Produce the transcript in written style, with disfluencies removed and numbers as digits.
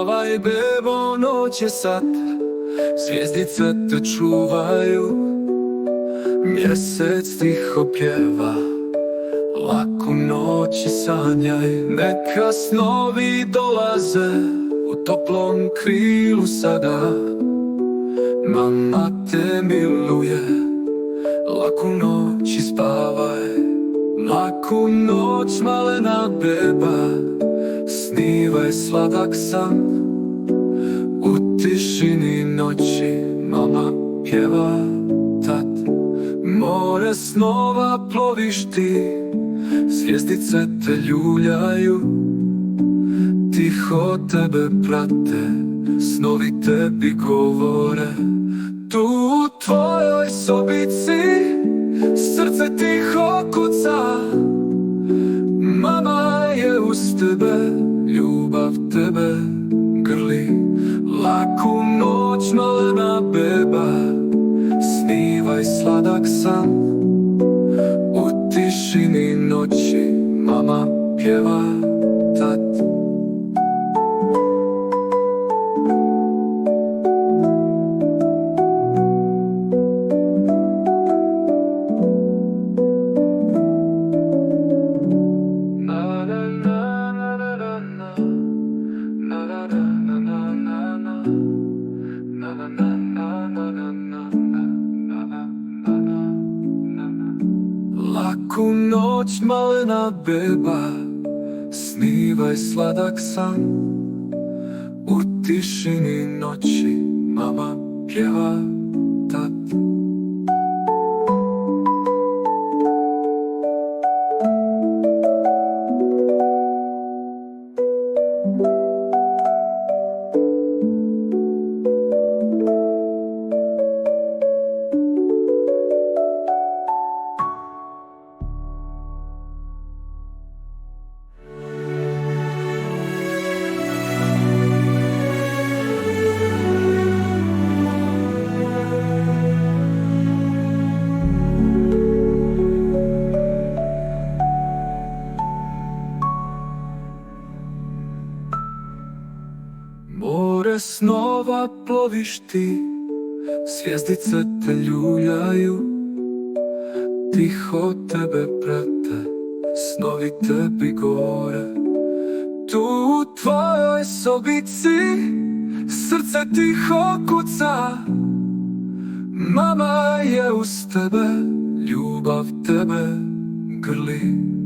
spavaj bebo, noć je sad, zvijezdice te čuvaju, mjesec tiho pjeva, laku noć i sanjaj. Neka snovi dolaze u toplom krilu sada, mama te miluje, laku noć i spavaj. Laku noć malena beba, snivaj sladak san, u tišini noći mama pjeva tad. More snova ploviš ti, zvijezdice te ljuljaju, tiho tebe prate, snovi tebi govore. Tu u tvojoj sobici srce tiho kuca, mama je uz tebe, ljubav tebe grli. Laku noć malena beba, snivaj sladak san, u tišini noći mama pjeva tad. Laku noć malena beba, snivaj sladak san, u tišini noći mama pjeva tad. More snova ploviš ti, zvijezdice te ljuljaju, tiho tebe prate, snovi tebi govore. Tu u tvojoj sobici srce tiho kuca, mama je uz tebe, ljubav tebe grli.